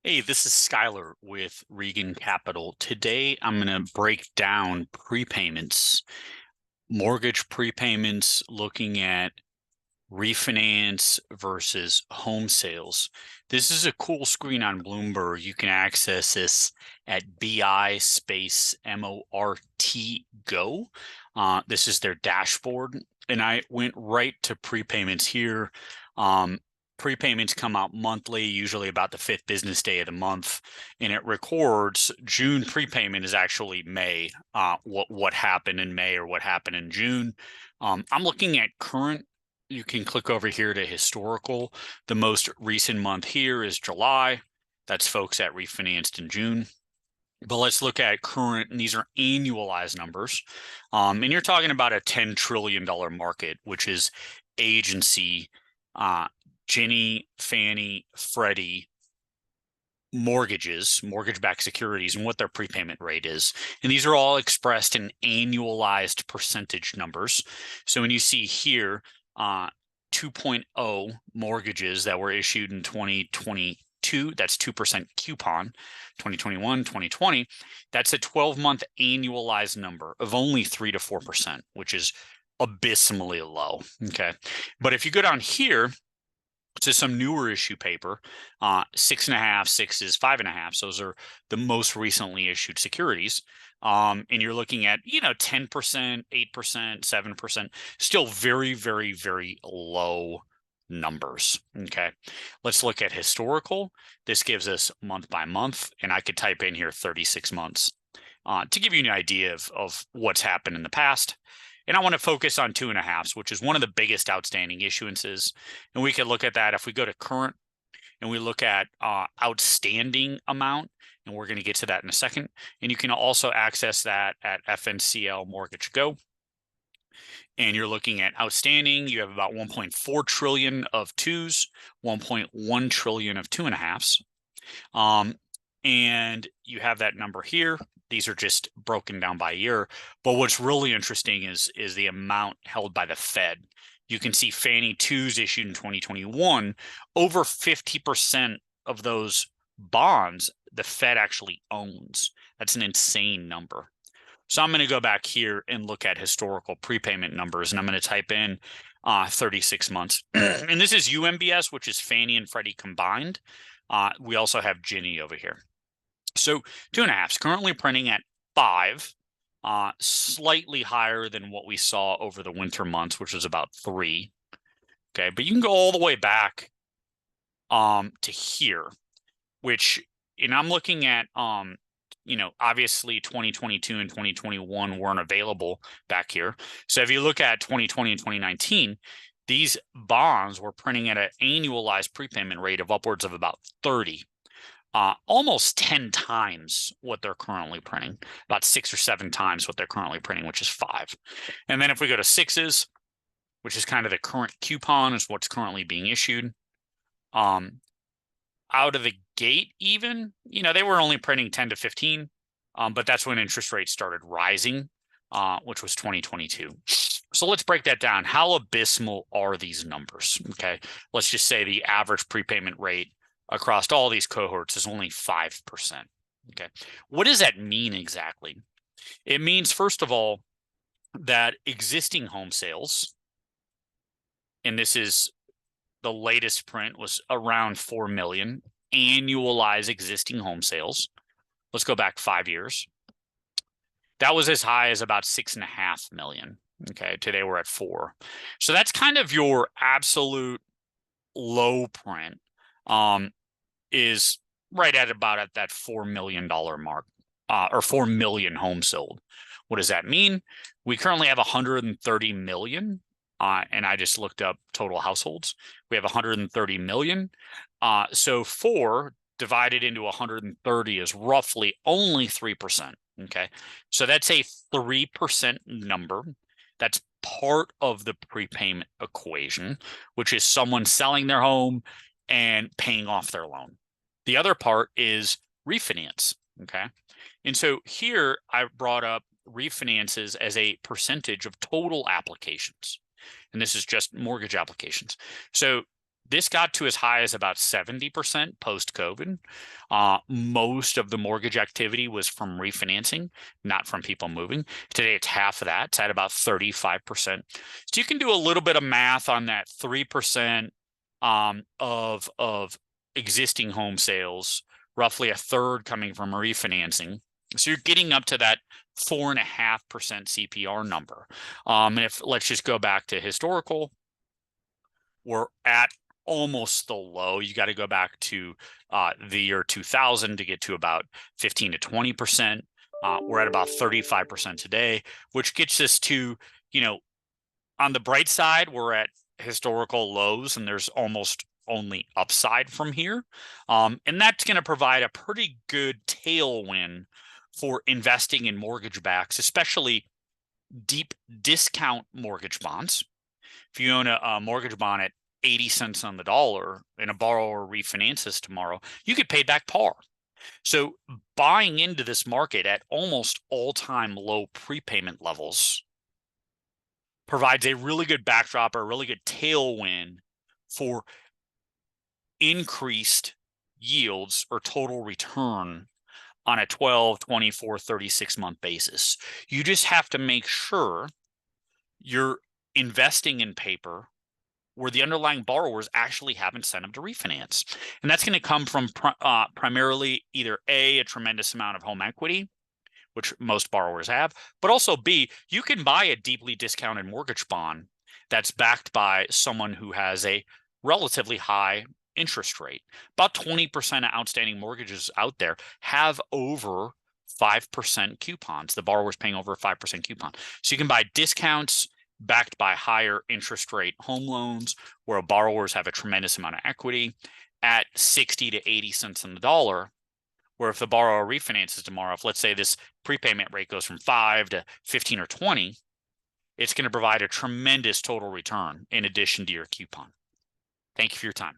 Hey, this is Skyler with Regan Capital. Today, I'm going to break down prepayments, mortgage prepayments, looking at refinance versus home sales. This is a cool screen on Bloomberg. You can access this at BI space MORT Go. This is their dashboard. And I went right to prepayments here. Prepayments come out monthly, usually about the 5th business day of the month, and it records June prepayment is actually May, what happened in May or what happened in June. I'm looking at current. You can click over here to historical. The most recent month here is July. That's folks that refinanced in June. But let's look at current, and these are annualized numbers. And you're talking about a $10 trillion market, which is agency, Ginnie, Fannie, Freddie, mortgages, mortgage-backed securities, and what their prepayment rate is. And these are all expressed in annualized percentage numbers. So when you see here, 2.0 mortgages that were issued in 2022, that's 2% coupon, 2021, 2020, that's a 12-month annualized number of only 3 to 4%, which is abysmally low. Okay. But if you go down here to some newer issue paper, 6.5, 6s, 5.5. Those are the most recently issued securities. And you're looking at, 10%, 8%, 7%, still very, very, very low numbers. Okay. Let's look at historical. This gives us month by month, and I could type in here 36 months to give you an idea of what's happened in the past. And I want to focus on 2.5s, which is one of the biggest outstanding issuances. And we can look at that if we go to current and we look at outstanding amount, and we're going to get to that in a second. And you can also access that at FNCL Mortgage Go. And you're looking at outstanding. You have about 1.4 trillion of 2s, 1.1 trillion of 2.5s. And you have that number here. These are just broken down by year. But what's really interesting is the amount held by the Fed. You can see Fannie 2s issued in 2021, over 50% of those bonds the Fed actually owns. That's an insane number. So I'm going to go back here and look at historical prepayment numbers, and I'm going to type in 36 months. And this is UMBS, which is Fannie and Freddie combined. We also have Ginnie over here. So 2.5s currently printing at 5, slightly higher than what we saw over the winter months, which was about 3. Okay, but you can go all the way back to here, which, and I'm looking at obviously 2022 and 2021 weren't available back here. So if you look at 2020 and 2019, these bonds were printing at an annualized prepayment rate of upwards of about 30. Almost 10 times what they're currently printing, about 6 or 7 times what they're currently printing, which is 5. And then if we go to 6s, which is kind of the current coupon, is what's currently being issued. Out of the gate, even, they were only printing 10 to 15, but that's when interest rates started rising, which was 2022. So let's break that down. How abysmal are these numbers? Okay, let's just say the average prepayment rate across all these cohorts is only 5%. Okay. What does that mean exactly? It means, first of all, that existing home sales, and this is the latest print, was around 4 million annualized existing home sales. Let's go back 5 years. That was as high as about 6.5 million. Okay. Today we're at 4. So that's kind of your absolute low print. Is right at about at that $4 million mark, or 4 million homes sold. What does that mean? We currently have 130 million, and I just looked up total households. We have 130 million. So 4 divided into 130 is roughly only 3%. Okay, so that's a 3% number. That's part of the prepayment equation, which is someone selling their home and paying off their loan. The other part is refinance, okay? And so here I brought up refinances as a percentage of total applications. And this is just mortgage applications. So This got to as high as about 70% post-COVID. Most of the mortgage activity was from refinancing, not from people moving. Today, it's half of that. It's at about 35%. So you can do a little bit of math on that 3% of existing home sales, roughly a third coming from refinancing. So you're getting up to that 4.5% CPR number. And if let's just go back to historical, we're at almost the low. You got to go back to the year 2000 to get to about 15 to 20%. We're at about 35% today, which gets us to, on the bright side, we're at historical lows and there's almost only upside from here. And that's going to provide a pretty good tailwind for investing in mortgage backs, especially deep discount mortgage bonds. If you own a mortgage bond at 80 cents on the dollar and a borrower refinances tomorrow, you get paid back par. So buying into this market at almost all-time low prepayment levels provides a really good backdrop or a really good tailwind for increased yields or total return on a 12, 24, 36-month basis. You just have to make sure you're investing in paper where the underlying borrowers actually have incentive to refinance. And that's going to come from primarily either A, a tremendous amount of home equity, which most borrowers have, but also B, you can buy a deeply discounted mortgage bond that's backed by someone who has a relatively high interest rate. About 20% of outstanding mortgages out there have over 5% coupons. The borrower's paying over a 5% coupon. So you can buy discounts backed by higher interest rate home loans where borrowers have a tremendous amount of equity at 60 to 80 cents on the dollar, where if the borrower refinances tomorrow, if let's say this prepayment rate goes from 5 to 15 or 20, it's going to provide a tremendous total return in addition to your coupon. Thank you for your time.